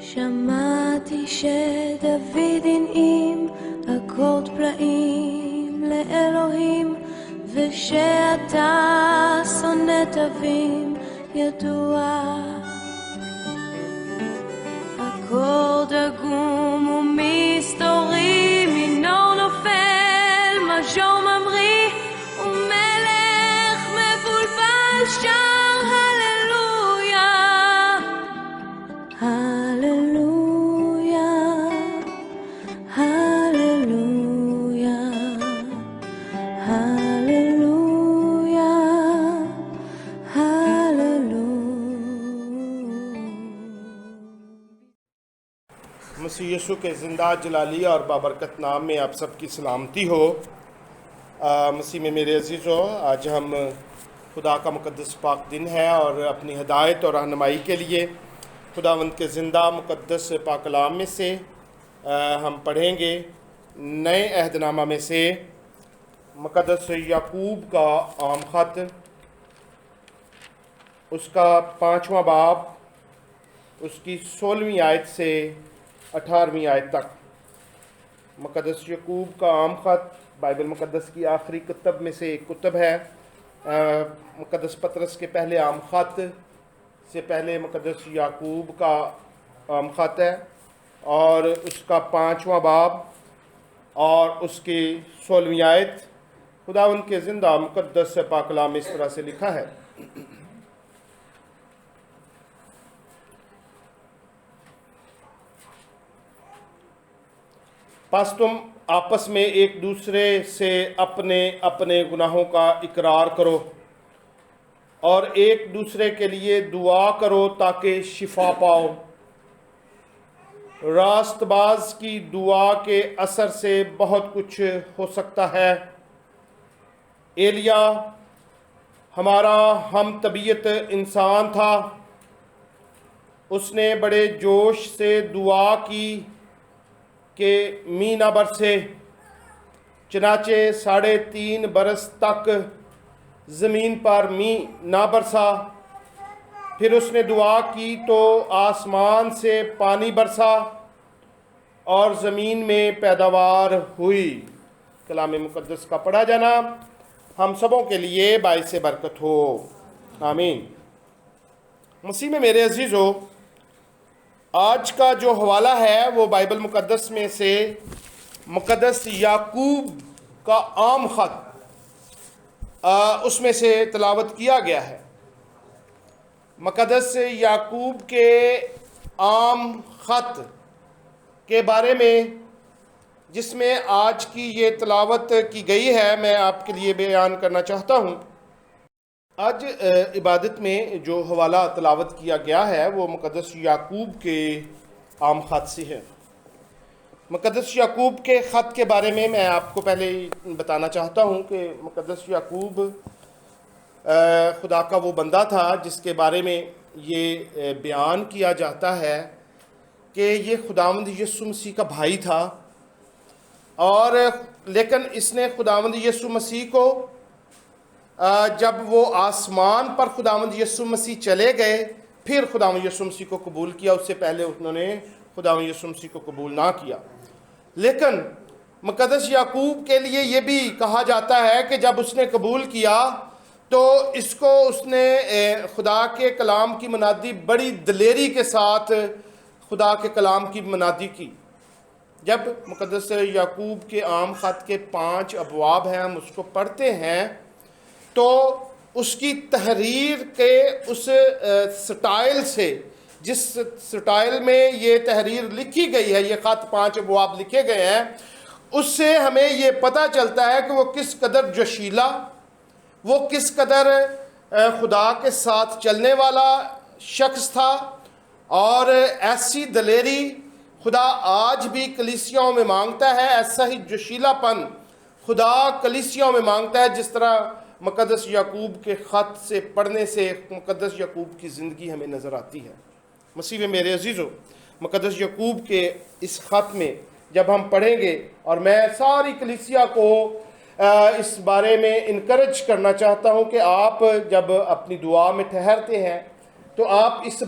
שמעתי שדוד הנעים אקורד פלאים לאלוהים, ושאתה שונא תווים ידוע. אקורד עגום ומסתורי, מינור נופל, מז'ור ממריא, ומלך מבולבל שר הללויה, הללויה, הללויה, הללויה, הללויה. مسیح یسوع کے زندہ جلالی اور بابرکت نام میں آپ سب کی سلامتی ہو۔ مسیح میں میرے عزیزو، آج ہم خدا کا مقدس پاک دن ہے اور اپنی ہدایت اور رہنمائی کے لیے خداوند کے زندہ مقدس پاک کلام میں سے ہم پڑھیں گے نئے عہد نامہ میں سے مقدس یعقوب کا عام خط، اس کا 5واں باب، اس کی 16ویں آیت سے 18ویں آیت تک۔ مقدس یعقوب کا عام خط بائبل مقدس کی آخری کتب میں سے ایک کتب ہے۔ مقدس پطرس کے پہلے عام خط سے پہلے مقدس یعقوب کا عام خط ہے، اور اس کا 5واں باب اور اس کی 16ویں آیت۔ خدا ان کے زندہ مقدس پاک کلام میں اس طرح سے لکھا ہے: پس تم آپس میں ایک دوسرے سے اپنے اپنے گناہوں کا اقرار کرو اور ایک دوسرے کے لیے دعا کرو تاکہ شفا پاؤ۔ راست باز کی دعا کے اثر سے بہت کچھ ہو سکتا ہے۔ ایلیا ہمارا ہم طبیعت انسان تھا، اس نے بڑے جوش سے دعا کی کہ می نہ برسے، چنانچہ 3.5 برس تک زمین پر می نہ برسا۔ پھر اس نے دعا کی تو آسمان سے پانی برسا اور زمین میں پیداوار ہوئی۔ کلام مقدس کا پڑھا جانا ہم سبوں کے لیے باعث برکت ہو، آمین۔ مسیح میں میرے عزیزو، آج کا جو حوالہ ہے وہ بائبل مقدس میں سے مقدس یعقوب کا عام خط، اس میں سے تلاوت کیا گیا ہے۔ مقدس یعقوب کے عام خط کے بارے میں جس میں آج کی یہ تلاوت کی گئی ہے، میں آپ کے لیے بیان کرنا چاہتا ہوں۔ آج عبادت میں جو حوالہ تلاوت کیا گیا ہے وہ مقدس یعقوب کے عام خط سے ہے۔ مقدس یعقوب کے خط کے بارے میں آپ کو پہلے بتانا چاہتا ہوں کہ مقدس یعقوب خدا کا وہ بندہ تھا جس کے بارے میں یہ بیان کیا جاتا ہے کہ یہ خداوند یسوع مسیح کا بھائی تھا، اور لیکن اس نے خداوند یسوع مسیح کو جب وہ آسمان پر خداوند یسوع مسیح چلے گئے پھر خداوند یسوع مسیح کو قبول کیا، اس سے پہلے انہوں نے خداوند یسوع مسیح کو قبول نہ کیا۔ لیکن مقدس یعقوب کے لیے یہ بھی کہا جاتا ہے کہ جب اس نے قبول کیا تو اس کو اس نے خدا کے کلام کی منادی بڑی دلیری کے ساتھ خدا کے کلام کی منادی کی۔ جب مقدس یعقوب کے عام خط کے 5 ابواب ہیں، ہم اس کو پڑھتے ہیں تو اس کی تحریر کے اس سٹائل سے، جس سٹائل میں یہ تحریر لکھی گئی ہے، یہ خط 5 ابواب لکھے گئے ہیں، اس سے ہمیں یہ پتہ چلتا ہے کہ وہ کس قدر جوشیلا، وہ کس قدر خدا کے ساتھ چلنے والا شخص تھا، اور ایسی دلیری خدا آج بھی کلیسیاؤں میں مانگتا ہے، ایسا ہی جوشیلا پن خدا کلیسیاؤں میں مانگتا ہے، جس طرح مقدس یعقوب کے خط سے پڑھنے سے مقدس یعقوب کی زندگی ہمیں نظر آتی ہے۔ مسیح میں میرے عزیزو، مقدس یعقوب کے اس خط میں جب ہم پڑھیں گے، اور میں ساری کلیسیا کو اس بارے میں انکریج کرنا چاہتا ہوں کہ آپ جب اپنی دعا میں ٹھہرتے ہیں تو آپ اس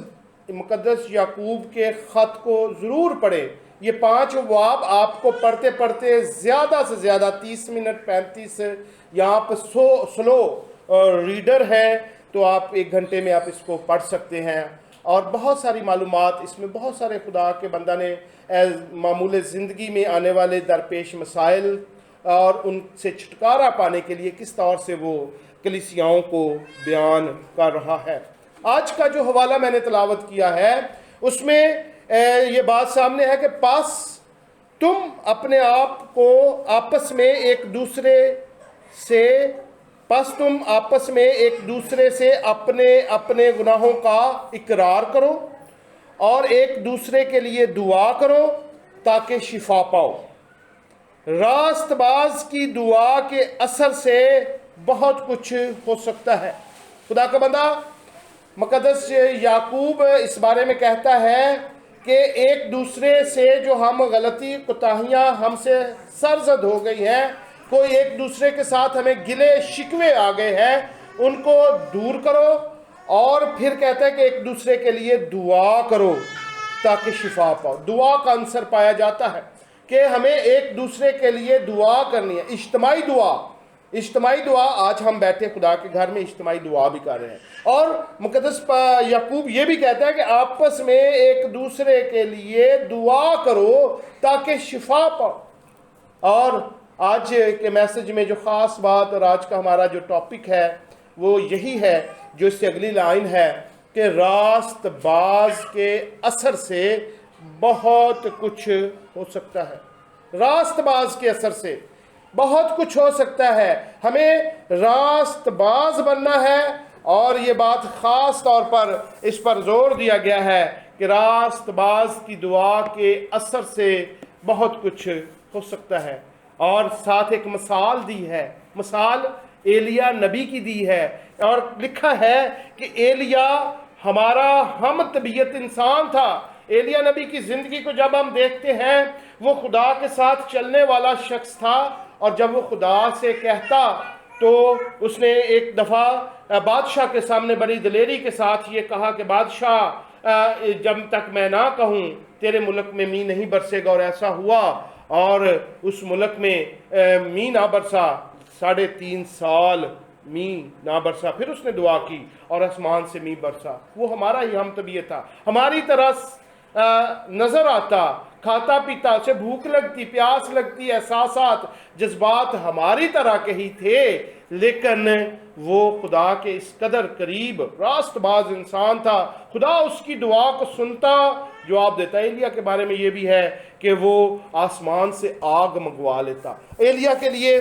مقدس یعقوب کے خط کو ضرور پڑھیں۔ یہ 5 ابواب آپ کو پڑھتے پڑھتے زیادہ سے زیادہ 30 منٹ 35 یہاں پہ سلو ریڈر ہیں تو آپ 1 گھنٹے میں آپ اس کو پڑھ سکتے ہیں، اور بہت ساری معلومات اس میں، بہت سارے خدا کے بندہ نے معمول زندگی میں آنے والے درپیش مسائل اور ان سے چھٹکارا پانے کے لیے کس طور سے وہ کلیسیاؤں کو بیان کر رہا ہے۔ آج کا جو حوالہ میں نے تلاوت کیا ہے اس میں یہ بات سامنے ہے کہ پس تم اپنے آپ کو آپس میں ایک دوسرے سے اپنے اپنے گناہوں کا اقرار کرو اور ایک دوسرے کے لیے دعا کرو تاکہ شفا پاؤ۔ راست باز کی دعا کے اثر سے بہت کچھ ہو سکتا ہے۔ خدا کا بندہ مقدس یعقوب اس بارے میں کہتا ہے کہ ایک دوسرے سے جو ہم غلطی کوتاہیاں ہم سے سرزد ہو گئی ہیں، کوئی ایک دوسرے کے ساتھ ہمیں گلے شکوے آ گئے ہیں، ان کو دور کرو، اور پھر کہتا ہے کہ ایک دوسرے کے لیے دعا کرو تاکہ شفا پاؤ۔ دعا کا عنصر پایا جاتا ہے کہ ہمیں ایک دوسرے کے لیے دعا کرنی ہے، اجتماعی دعا۔ آج ہم بیٹھے خدا کے گھر میں اجتماعی دعا بھی کر رہے ہیں، اور مقدس یعقوب یہ بھی کہتا ہے کہ آپس میں ایک دوسرے کے لیے دعا کرو تاکہ شفا پاؤ۔ اور آج کے میسج میں جو خاص بات اور آج کا ہمارا جو ٹاپک ہے وہ یہی ہے، جو اس سے اگلی لائن ہے کہ راست باز کے اثر سے بہت کچھ ہو سکتا ہے۔ راست باز کے اثر سے بہت کچھ ہو سکتا ہے۔ ہمیں راست باز بننا ہے، اور یہ بات خاص طور پر اس پر زور دیا گیا ہے کہ راست باز کی دعا کے اثر سے بہت کچھ ہو سکتا ہے۔ اور ساتھ ایک مثال دی ہے، مثال ایلیا نبی کی دی ہے، اور لکھا ہے کہ ایلیا ہمارا ہم طبیعت انسان تھا۔ ایلیا نبی کی زندگی کو جب ہم دیکھتے ہیں، وہ خدا کے ساتھ چلنے والا شخص تھا، اور جب وہ خدا سے کہتا تو اس نے ایک دفعہ بادشاہ کے سامنے بڑی دلیری کے ساتھ یہ کہا کہ بادشاہ، جب تک میں نہ کہوں تیرے ملک میں می نہیں برسے گا، اور ایسا ہوا، اور اس ملک میں می نہ برسا، 3.5 سال می نہ برسا۔ پھر اس نے دعا کی اور آسمان سے می برسا۔ وہ ہمارا ہی ہم طبیعت تھا، ہماری طرح نظر آتا، کھاتا پیتا، اسے بھوک لگتی، پیاس لگتی، احساسات جذبات ہماری طرح کے ہی تھے، لیکن وہ خدا کے اس قدر قریب راست باز انسان تھا۔ خدا اس کی دعا کو سنتا، جواب دیتا۔ ایلیا کے بارے میں یہ بھی ہے کہ وہ آسمان سے آگ منگوا لیتا۔ ایلیا کے لیے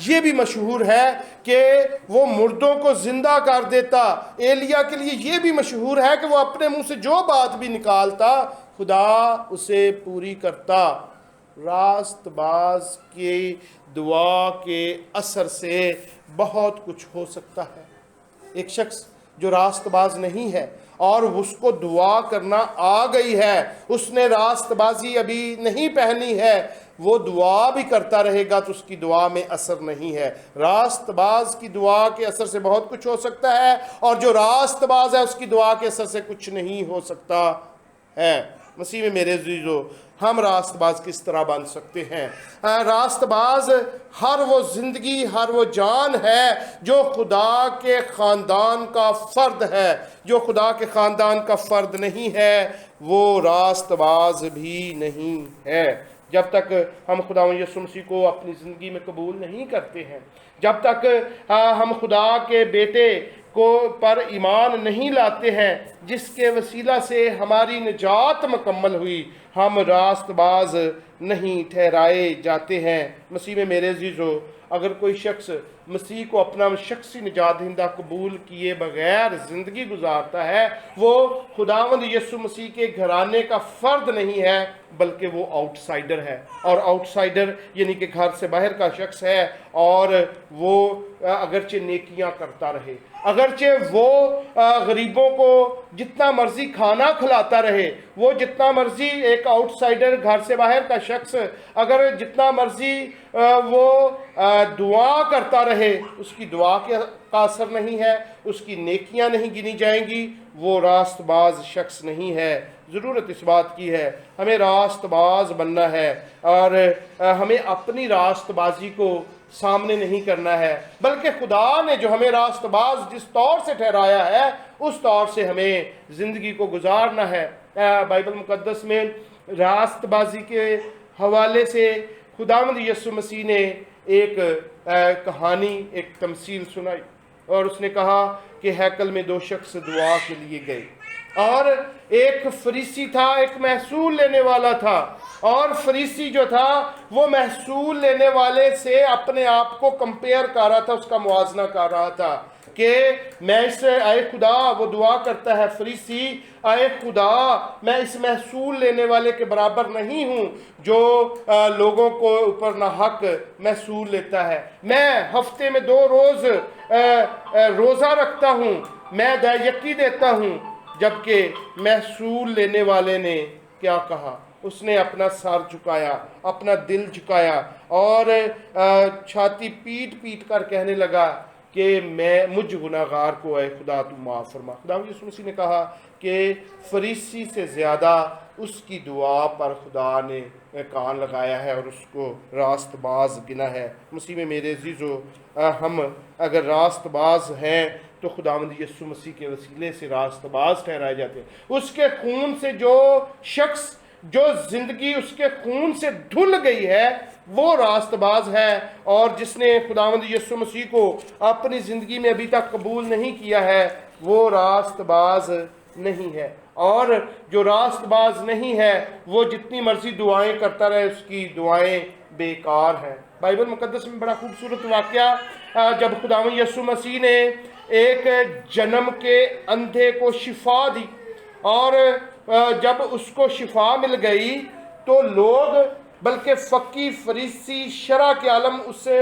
یہ بھی مشہور ہے کہ وہ مردوں کو زندہ کر دیتا۔ ایلیا کے لیے یہ بھی مشہور ہے کہ وہ اپنے منہ سے جو بات بھی نکالتا خدا اسے پوری کرتا۔ راست باز کی دعا کے اثر سے بہت کچھ ہو سکتا ہے۔ ایک شخص جو راست باز نہیں ہے اور اس کو دعا کرنا آ گئی ہے، اس نے راست بازی ابھی نہیں پہنی ہے، وہ دعا بھی کرتا رہے گا تو اس کی دعا میں اثر نہیں ہے۔ راست باز کی دعا کے اثر سے بہت کچھ ہو سکتا ہے، اور جو راست باز ہے اس کی دعا کے اثر سے کچھ نہیں ہو سکتا ہے۔ مسیح میں میرے عزیزو، ہم راست باز کس طرح بن سکتے ہیں؟ راست باز ہر وہ زندگی، ہر وہ جان ہے جو خدا کے خاندان کا فرد ہے۔ جو خدا کے خاندان کا فرد نہیں ہے وہ راست باز بھی نہیں ہے۔ جب تک ہم خدا یسوع مسیح کو اپنی زندگی میں قبول نہیں کرتے ہیں، جب تک ہم خدا کے بیٹے کو پر ایمان نہیں لاتے ہیں جس کے وسیلہ سے ہماری نجات مکمل ہوئی، ہم راست باز نہیں ٹھہرائے جاتے ہیں۔ مسیح میں میرے عزیزو، اگر کوئی شخص مسیح کو اپنا شخصی نجات دہندہ قبول کیے بغیر زندگی گزارتا ہے، وہ خداوند یسوع مسیح کے گھرانے کا فرد نہیں ہے بلکہ وہ آؤٹ سائیڈر ہے۔ اور آؤٹ سائیڈر یعنی کہ گھر سے باہر کا شخص ہے، اور وہ اگرچہ نیکیاں کرتا رہے، اگرچہ وہ غریبوں کو جتنا مرضی کھانا کھلاتا رہے، وہ جتنا مرضی ایک آؤٹ سائیڈر گھر سے باہر کا شخص اگر جتنا مرضی وہ دعا کرتا رہے، اس کی دعا کا اثر نہیں ہے، اس کی نیکیاں نہیں گنی جائیں گی، وہ راست باز شخص نہیں ہے۔ ضرورت اس بات کی ہے، ہمیں راست باز بننا ہے، اور ہمیں اپنی راست بازی کو سامنے نہیں کرنا ہے، بلکہ خدا نے جو ہمیں راست باز جس طور سے ٹھہرایا ہے اس طور سے ہمیں زندگی کو گزارنا ہے۔ بائبل مقدس میں راست بازی کے حوالے سے خداوند یسوع مسیح نے ایک کہانی، ایک تمثیل سنائی، اور اس نے کہا کہ ہیکل میں 2 شخص دعا کے لیے گئے، اور ایک فریسی تھا، ایک محصول لینے والا تھا، اور فریسی جو تھا وہ محصول لینے والے سے اپنے آپ کو کمپیئر کر رہا تھا، اس کا موازنہ کر رہا تھا کہ میں اس اے خدا، وہ دعا کرتا ہے فریسی، اے خدا میں اس محصول لینے والے کے برابر نہیں ہوں جو لوگوں کو اوپر ناحق محصول لیتا ہے، میں ہفتے میں 2 روز روزہ رکھتا ہوں، میں یکی دیتا ہوں، جبکہ محصول لینے والے نے کیا کہا؟ اس نے اپنا سر جھکایا، اپنا دل جھکایا، اور چھاتی پیٹ پیٹ کر کہنے لگا کہ مجھ گناہگار کو اے خدا تو معاف فرما۔ خدا یسوع مسیح نے کہا کہ فریسی سے زیادہ اس کی دعا پر خدا نے کان لگایا ہے اور اس کو راست باز گنا ہے۔ مسیح میں میرے عزیزو، ہم اگر راست باز ہیں تو خداوند یسوع مسیح کے وسیلے سے راست باز ٹھہرائے جاتے ہیں۔ اس کے خون سے جو شخص، جو زندگی اس کے خون سے دھل گئی ہے، وہ راست باز ہے، اور جس نے خداوند یسوع مسیح کو اپنی زندگی میں ابھی تک قبول نہیں کیا ہے وہ راست باز نہیں ہے، اور جو راست باز نہیں ہے وہ جتنی مرضی دعائیں کرتا رہے اس کی دعائیں بیکار ہیں۔ بائبل مقدس میں بڑا خوبصورت واقعہ، جب خداوند یسوع مسیح نے ایک جنم کے اندھے کو شفا دی، اور جب اس کو شفا مل گئی تو لوگ، بلکہ فقی، فریسی، شرع کے عالم اس سے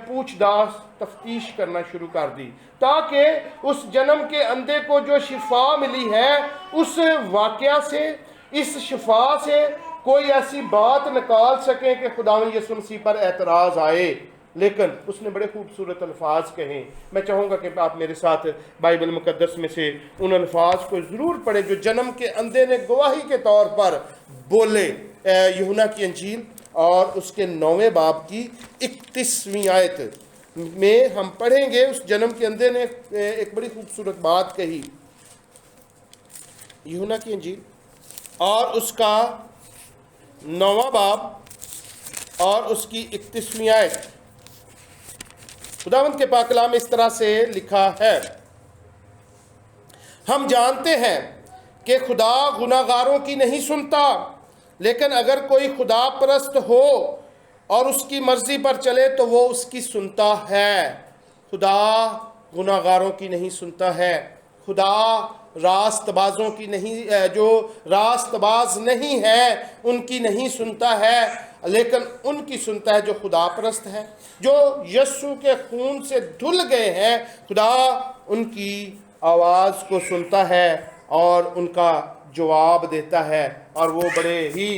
پوچھ داچھ تفتیش کرنا شروع کر دی، تاکہ اس جنم کے اندھے کو جو شفا ملی ہے اس واقعہ سے، اس شفا سے کوئی ایسی بات نکال سکیں کہ خداوند یسوع مسیح پر اعتراض آئے۔ لیکن اس نے بڑے خوبصورت الفاظ کہیں۔ میں چاہوں گا کہ آپ میرے ساتھ بائبل مقدس میں سے ان الفاظ کو ضرور پڑھیں جو جنم کے اندھے نے گواہی کے طور پر بولے۔ یوحنا کی انجیل اور اس کے 9ویں باب کی 31ویں آیت میں ہم پڑھیں گے، اس جنم کے اندھے نے ایک بڑی خوبصورت بات کہی۔ یوحنا کی انجیل اور اس کا 9واں باب اور اس کی 31ویں آیت، خداوند کے پاک کلام میں اس طرح سے لکھا ہے، ہم جانتے ہیں کہ خدا گناہگاروں کی نہیں سنتا، لیکن اگر کوئی خدا پرست ہو اور اس کی مرضی پر چلے تو وہ اس کی سنتا ہے۔ خدا گناہگاروں کی نہیں سنتا ہے، خدا راست بازوں کی نہیں، جو راست باز نہیں ہے ان کی نہیں سنتا ہے، لیکن ان کی سنتا ہے جو خدا پرست ہے، جو یسوع کے خون سے دھل گئے ہیں۔ خدا ان کی آواز کو سنتا ہے اور ان کا جواب دیتا ہے، اور وہ بڑے ہی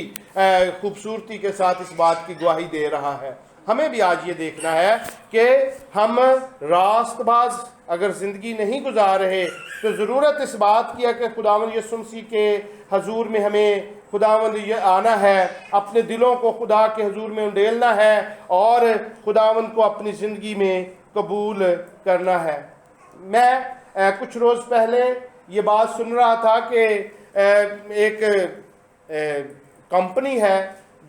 خوبصورتی کے ساتھ اس بات کی گواہی دے رہا ہے۔ ہمیں بھی آج یہ دیکھنا ہے کہ ہم راست باز اگر زندگی نہیں گزار رہے تو ضرورت اس بات کی ہے کہ خداوند یسوع مسیح کے حضور میں ہمیں خداوند یہ آنا ہے، اپنے دلوں کو خدا کے حضور میں انڈیلنا ہے اور خداوند کو اپنی زندگی میں قبول کرنا ہے۔ میں کچھ روز پہلے یہ بات سن رہا تھا کہ ایک کمپنی ہے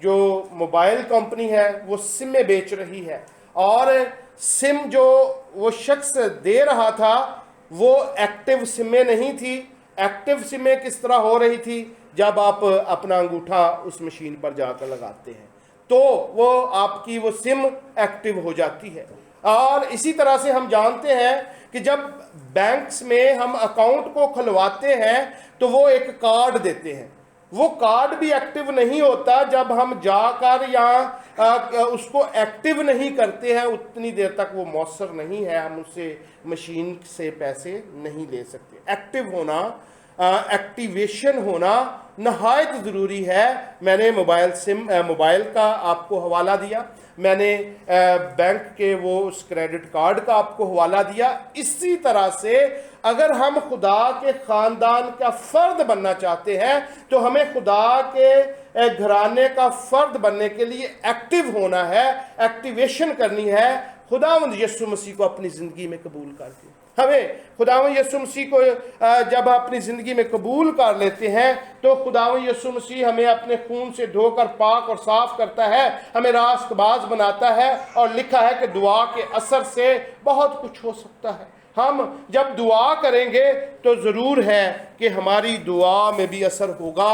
جو موبائل کمپنی ہے، وہ سمیں بیچ رہی ہے، اور سم جو وہ شخص دے رہا تھا وہ ایکٹیو سمیں نہیں تھی۔ ایکٹیو سمیں کس طرح ہو رہی تھی؟ جب آپ اپنا انگوٹھا اس مشین پر جا کر لگاتے ہیں تو وہ آپ کی وہ سم ایکٹیو ہو جاتی ہے۔ اور اسی طرح سے ہم جانتے ہیں کہ جب بینکس میں ہم اکاؤنٹ کو کھلواتے ہیں تو وہ ایک کارڈ دیتے ہیں، وہ کارڈ بھی ایکٹیو نہیں ہوتا جب ہم جا کر یہاں اس کو ایکٹیو نہیں کرتے ہیں، اتنی دیر تک وہ مؤثر نہیں ہے، ہم اس سے مشین سے پیسے نہیں لے سکتے۔ ایکٹیو ہونا، ایکٹیویشن ہونا نہایت ضروری ہے۔ میں نے موبائل کا آپ کو حوالہ دیا، میں نے بینک کے وہ اس کریڈٹ کارڈ کا آپ کو حوالہ دیا، اسی طرح سے اگر ہم خدا کے خاندان کا فرد بننا چاہتے ہیں تو ہمیں خدا کے گھرانے کا فرد بننے کے لیے ایکٹیو ہونا ہے، ایکٹیویشن کرنی ہے، خداوند یسوع مسیح کو اپنی زندگی میں قبول کر کے۔ ہمیں خداوند یسوع مسیح کو جب اپنی زندگی میں قبول کر لیتے ہیں تو خداوند یسوع مسیح ہمیں اپنے خون سے دھو کر پاک اور صاف کرتا ہے، ہمیں راست باز بناتا ہے، اور لکھا ہے کہ دعا کے اثر سے بہت کچھ ہو سکتا ہے۔ ہم جب دعا کریں گے تو ضرور ہے کہ ہماری دعا میں بھی اثر ہوگا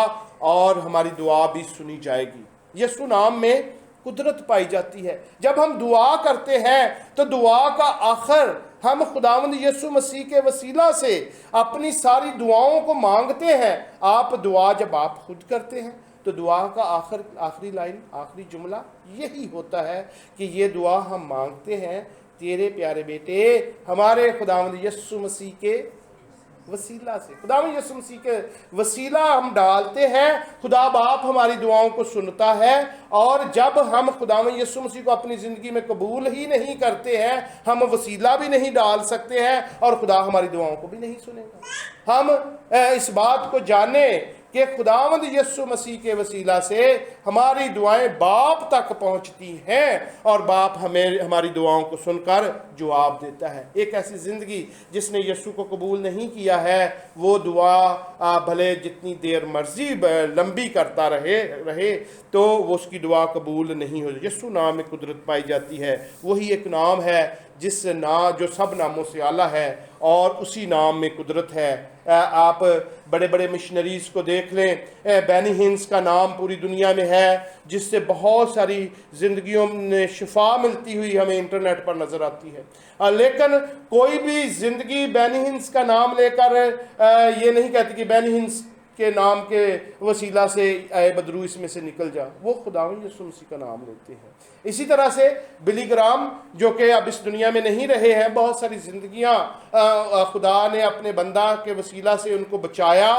اور ہماری دعا بھی سنی جائے گی۔ یسوع نام میں قدرت پائی جاتی ہے۔ جب ہم دعا کرتے ہیں تو دعا کا آخر ہم خداوند یسوع مسیح کے وسیلہ سے اپنی ساری دعاؤں کو مانگتے ہیں۔ آپ دعا جب آپ خود کرتے ہیں تو دعا کا آخری لائن، آخری جملہ یہی ہوتا ہے کہ یہ دعا ہم مانگتے ہیں تیرے پیارے بیٹے ہمارے خداوند یسوع مسیح کے وسیلہ سے۔ خداوند یسوع مسیح کے وسیلہ ہم ڈالتے ہیں، خدا باپ ہماری دعاؤں کو سنتا ہے، اور جب ہم خداوند یسوع مسیح کو اپنی زندگی میں قبول ہی نہیں کرتے ہیں، ہم وسیلہ بھی نہیں ڈال سکتے ہیں اور خدا ہماری دعاؤں کو بھی نہیں سنے گا۔ ہم اس بات کو جانیں کہ خداوند یسوع مسیح کے وسیلہ سے ہماری دعائیں باپ تک پہنچتی ہیں اور باپ ہمیں ہماری دعاؤں کو سن کر جواب دیتا ہے۔ ایک ایسی زندگی جس نے یسوع کو قبول نہیں کیا ہے وہ دعا بھلے جتنی دیر مرضی لمبی کرتا رہے تو وہ اس کی دعا قبول نہیں ہو۔ یسوع نام میں قدرت پائی جاتی ہے، وہی ایک نام ہے جس جو سب ناموں سے اعلیٰ ہے، اور اسی نام میں قدرت ہے۔ آپ بڑے بڑے مشنریز کو دیکھ لیں، بینی ہنس کا نام پوری دنیا میں ہے، جس سے بہت ساری زندگیوں میں شفا ملتی ہوئی ہمیں انٹرنیٹ پر نظر آتی ہے، لیکن کوئی بھی زندگی بینی ہنس کا نام لے کر یہ نہیں کہتی کہ بینی ہنس کے نام کے وسیلہ سے اے بدرو اس میں سے نکل جا۔ وہ خداوند یسوع مسیح کا نام لیتے ہیں۔ اسی طرح سے بلی گرام جو کہ اب اس دنیا میں نہیں رہے ہیں، بہت ساری زندگیاں خدا نے اپنے بندہ کے وسیلہ سے ان کو بچایا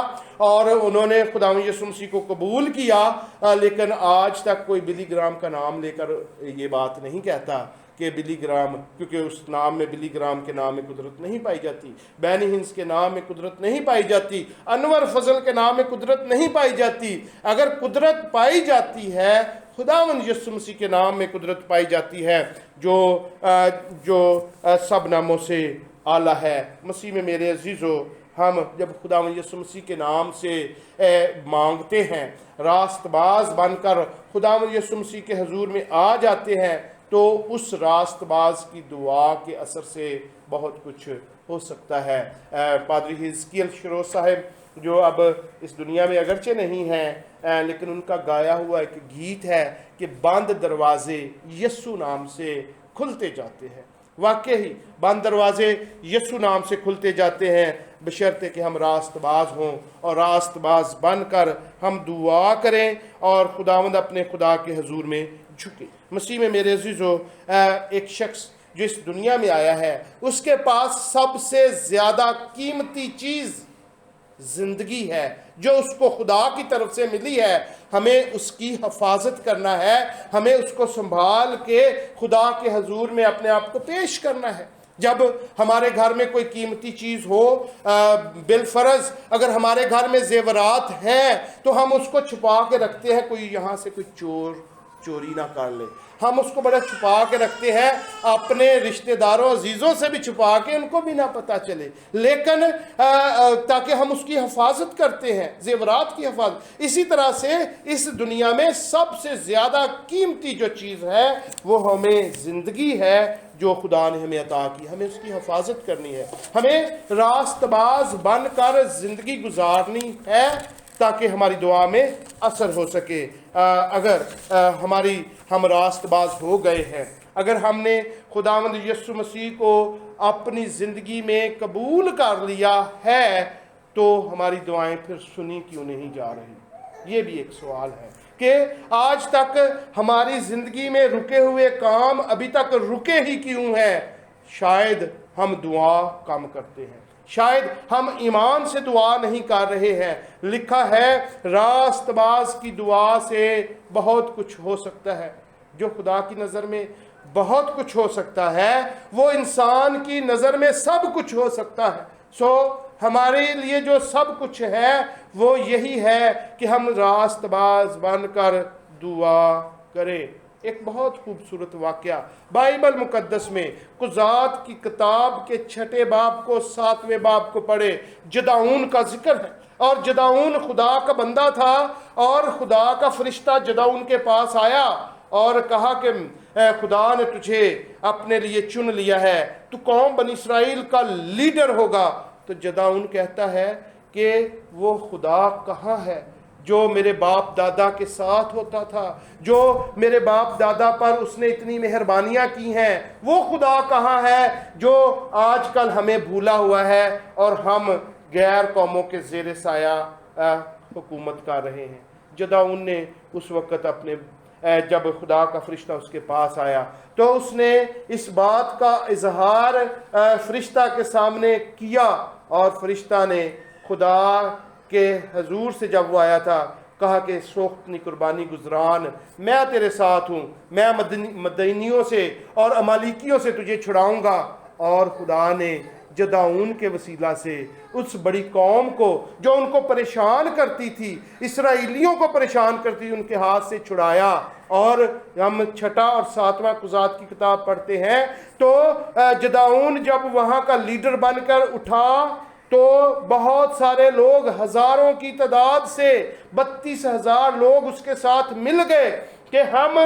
اور انہوں نے خداوند یسوع مسیح کو قبول کیا، لیکن آج تک کوئی بلی گرام کا نام لے کر یہ بات نہیں کہتا کہ بلی گرام، کیونکہ اس نام میں بلی گرام کے نام میں قدرت نہیں پائی جاتی، بینی ہنس کے نام میں قدرت نہیں پائی جاتی، انور فضل کے نام میں قدرت نہیں پائی جاتی۔ اگر قدرت پائی جاتی ہے خداوند یسوع مسیح کے نام میں قدرت پائی جاتی ہے جو سب ناموں سے اعلیٰ ہے۔ مسیح میں میرے عزیزو، ہم جب خداوند یسوع مسیح کے نام سے مانگتے ہیں، راست باز بن کر خداوند یسوع مسیح کے حضور میں آ جاتے ہیں، تو اس راست باز کی دعا کے اثر سے بہت کچھ ہو سکتا ہے۔ پادری حزقیل شروع صاحب جو اب اس دنیا میں اگرچہ نہیں ہیں، لیکن ان کا گایا ہوا ایک گیت ہے کہ بند دروازے یسوع نام سے کھلتے جاتے ہیں۔ واقعی بند دروازے یسوع نام سے کھلتے جاتے ہیں، بشرطے کہ ہم راست باز ہوں اور راست باز بن کر ہم دعا کریں اور خداوند اپنے خدا کے حضور میں جھکے۔ مسیح میں میرے عزیزو، ایک شخص جو اس دنیا میں آیا ہے اس کے پاس سب سے زیادہ قیمتی چیز زندگی ہے جو اس کو خدا کی طرف سے ملی ہے۔ ہمیں اس کی حفاظت کرنا ہے، ہمیں اس کو سنبھال کے خدا کے حضور میں اپنے آپ کو پیش کرنا ہے۔ جب ہمارے گھر میں کوئی قیمتی چیز ہو، بالفرض اگر ہمارے گھر میں زیورات ہیں تو ہم اس کو چھپا کے رکھتے ہیں، کوئی یہاں سے کوئی چوری نہ کر لے، ہم اس کو بڑا چھپا کے رکھتے ہیں، اپنے رشتہ داروں عزیزوں سے بھی چھپا کے ان کو بھی نہ پتہ چلے، لیکن تاکہ ہم اس کی حفاظت کرتے ہیں، زیورات کی حفاظت۔ اسی طرح سے اس دنیا میں سب سے زیادہ قیمتی جو چیز ہے وہ ہمیں زندگی ہے جو خدا نے ہمیں عطا کی، ہمیں اس کی حفاظت کرنی ہے، ہمیں راست باز بن کر زندگی گزارنی ہے تاکہ ہماری دعا میں اثر ہو سکے۔ اگر ہم راست باز ہو گئے ہیں، اگر ہم نے خداوند یسوع مسیح کو اپنی زندگی میں قبول کر لیا ہے تو ہماری دعائیں پھر سنی کیوں نہیں جا رہی؟ یہ بھی ایک سوال ہے کہ آج تک ہماری زندگی میں رکے ہوئے کام ابھی تک رکے ہی کیوں ہیں؟ شاید ہم دعا کم کرتے ہیں، شاید ہم ایمان سے دعا نہیں کر رہے ہیں۔ لکھا ہے راست باز کی دعا سے بہت کچھ ہو سکتا ہے۔ جو خدا کی نظر میں بہت کچھ ہو سکتا ہے وہ انسان کی نظر میں سب کچھ ہو سکتا ہے۔ سو ہمارے لیے جو سب کچھ ہے وہ یہی ہے کہ ہم راست باز بن کر دعا کریں۔ ایک بہت خوبصورت واقعہ بائبل مقدس میں، قضات کی کتاب کے 6 باب کو 7ویں باب کو پڑھے، جدعون کا ذکر ہے۔ اور جدعون خدا کا بندہ تھا، اور خدا کا فرشتہ جدعون کے پاس آیا اور کہا کہ خدا نے تجھے اپنے لیے چن لیا ہے، تو قوم بنی اسرائیل کا لیڈر ہوگا۔ تو جدعون کہتا ہے کہ وہ خدا کہاں ہے جو میرے باپ دادا کے ساتھ ہوتا تھا، جو میرے باپ دادا پر اس نے اتنی مہربانیاں کی ہیں، وہ خدا کہاں ہے جو آج کل ہمیں بھولا ہوا ہے اور ہم غیر قوموں کے زیر سایہ حکومت کر رہے ہیں۔ جدعون نے اس وقت جب خدا کا فرشتہ اس کے پاس آیا تو اس نے اس بات کا اظہار فرشتہ کے سامنے کیا، اور فرشتہ نے خدا کے حضور سے جب وہ آیا تھا کہا کہ سوختنی قربانی گزران، میں تیرے ساتھ ہوں، میں مدینیوں سے اور امالیکیوں سے تجھے چھڑاؤں گا۔ اور خدا نے جدعون کے وسیلہ سے اس بڑی قوم کو جو ان کو پریشان کرتی تھی، اسرائیلیوں کو پریشان کرتی تھی، ان کے ہاتھ سے چھڑایا۔ اور ہم 6 اور 7واں قضات کی کتاب پڑھتے ہیں تو جدعون جب وہاں کا لیڈر بن کر اٹھا تو بہت سارے لوگ، ہزاروں کی تعداد سے 32,000 لوگ اس کے ساتھ مل گئے کہ ہم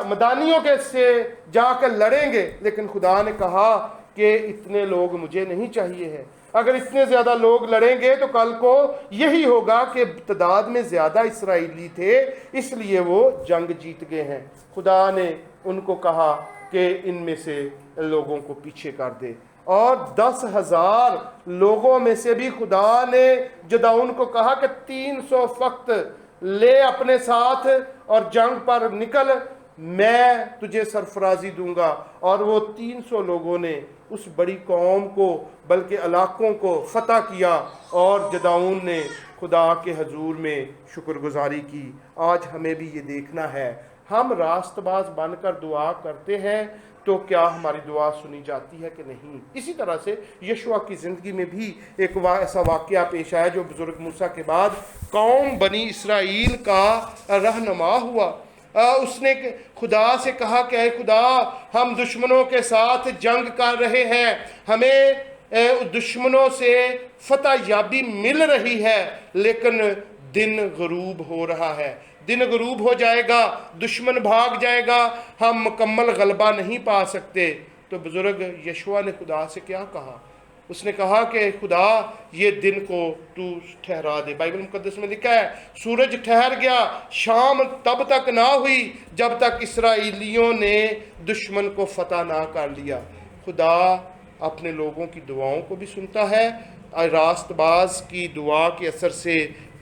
مدانیوں کے سے جا کر لڑیں گے۔ لیکن خدا نے کہا کہ اتنے لوگ مجھے نہیں چاہیے ہیں، اگر اتنے زیادہ لوگ لڑیں گے تو کل کو یہی ہوگا کہ تعداد میں زیادہ اسرائیلی تھے، اس لیے وہ جنگ جیت گئے ہیں۔ خدا نے ان کو کہا کہ ان میں سے لوگوں کو پیچھے کر دے، اور 10,000 لوگوں میں سے بھی خدا نے جدعون کو کہا کہ 300 فقط لے اپنے ساتھ اور جنگ پر نکل، میں تجھے سرفرازی دوں گا۔ اور وہ 300 لوگوں نے اس بڑی قوم کو بلکہ علاقوں کو فتح کیا، اور جدعون نے خدا کے حضور میں شکر گزاری کی۔ آج ہمیں بھی یہ دیکھنا ہے، ہم راست باز بن کر دعا کرتے ہیں تو کیا ہماری دعا سنی جاتی ہے کہ نہیں۔ اسی طرح سے یشوع کی زندگی میں بھی ایک ایسا واقعہ پیش آیا جو بزرگ موسیٰ کے بعد قوم بنی اسرائیل کا رہنما ہوا۔ اس نے خدا سے کہا کہ اے خدا، ہم دشمنوں کے ساتھ جنگ کر رہے ہیں، ہمیں دشمنوں سے فتح یابی مل رہی ہے، لیکن دن غروب ہو رہا ہے، دن غروب ہو جائے گا، دشمن بھاگ جائے گا، ہم مکمل غلبہ نہیں پا سکتے۔ تو بزرگ یشوع نے خدا سے کیا کہا؟ اس نے کہا کہ خدا یہ دن کو تو ٹھہرا دے۔ بائبل مقدس میں لکھا ہے سورج ٹھہر گیا، شام تب تک نہ ہوئی جب تک اسرائیلیوں نے دشمن کو فتح نہ کر لیا۔ خدا اپنے لوگوں کی دعاؤں کو بھی سنتا ہے، راست باز کی دعا کے اثر سے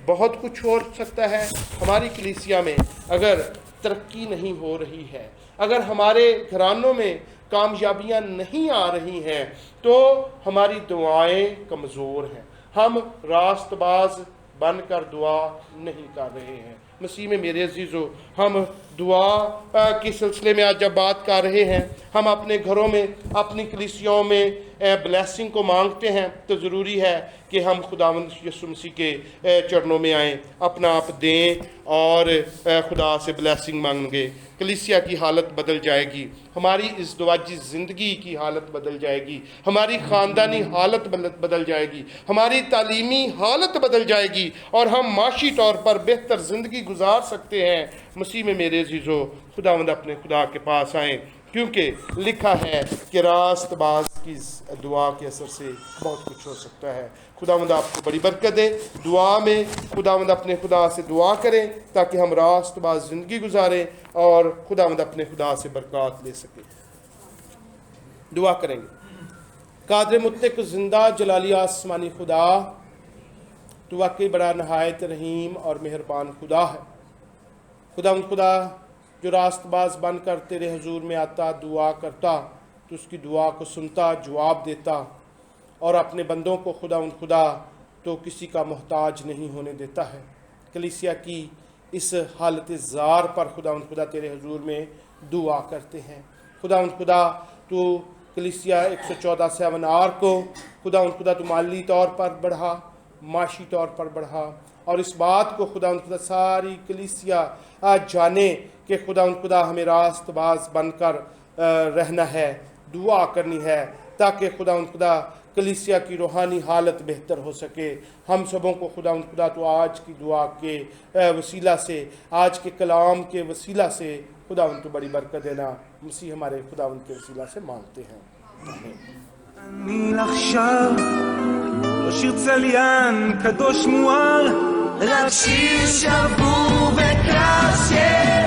بہت کچھ ہو سکتا ہے۔ ہماری کلیسیا میں اگر ترقی نہیں ہو رہی ہے، اگر ہمارے گھرانوں میں کامیابیاں نہیں آ رہی ہیں، تو ہماری دعائیں کمزور ہیں، ہم راست باز بن کر دعا نہیں کر رہے ہیں۔ مسیح میں میرے عزیزو، ہم دعا کے سلسلے میں آج جب بات کر رہے ہیں، ہم اپنے گھروں میں، اپنی کلیسیاؤں میں بلیسنگ کو مانگتے ہیں، تو ضروری ہے کہ ہم خداوند یسوع مسیح کے چرنوں میں آئیں، اپنا آپ دیں اور خدا سے بلیسنگ مانگیں۔ کلیسیا کی حالت بدل جائے گی، ہماری ازدواجی زندگی کی حالت بدل جائے گی، ہماری خاندانی حالت بدل جائے گی، ہماری تعلیمی حالت بدل جائے گی، اور ہم معاشی طور پر بہتر زندگی گزار سکتے ہیں۔ مسیح میں میرے عزیزو، خداوند اپنے خدا کے پاس آئیں، کیونکہ لکھا ہے کہ راست باز کی دعا کے اثر سے بہت کچھ ہو سکتا ہے۔ خداوند آپ کو بڑی برکت دے۔ دعا میں خداوند اپنے خدا سے دعا کریں تاکہ ہم راست باز زندگی گزاریں اور خداوند اپنے خدا سے برکات لے سکیں۔ دعا کریں گے۔ قادر مطلق زندہ جلالی آسمانی خدا، تو واقعی بڑا نہایت رحیم اور مہربان خدا ہے۔ خداوند خدا جو راست باز بن کر تیرے حضور میں آتا، دعا کرتا، تو اس کی دعا کو سنتا، جواب دیتا، اور اپنے بندوں کو خدا تو کسی کا محتاج نہیں ہونے دیتا ہے۔ کلیسیا کی اس حالت زار پر خدا تیرے حضور میں دعا کرتے ہیں۔ خدا تو کلیسیا 114 7 کو خدا تو مالی طور پر بڑھا، معاشی طور پر بڑھا، اور اس بات کو خدا ساری کلیسیا جانے کہ خدا ہمیں راست باز بن کر رہنا ہے، دعا کرنی ہے تاکہ خدا کلیسیا کی روحانی حالت بہتر ہو سکے۔ ہم سبوں کو خدا تو آج کی دعا کے وسیلہ سے، آج کے کلام کے وسیلہ سے تو بڑی برکت دینا، مسیح ہمارے کے وسیلہ سے مانگتے ہیں، آمین۔ אני עכשיו לא שיר צליין קדוש מואר, רק שיר שבור וקשה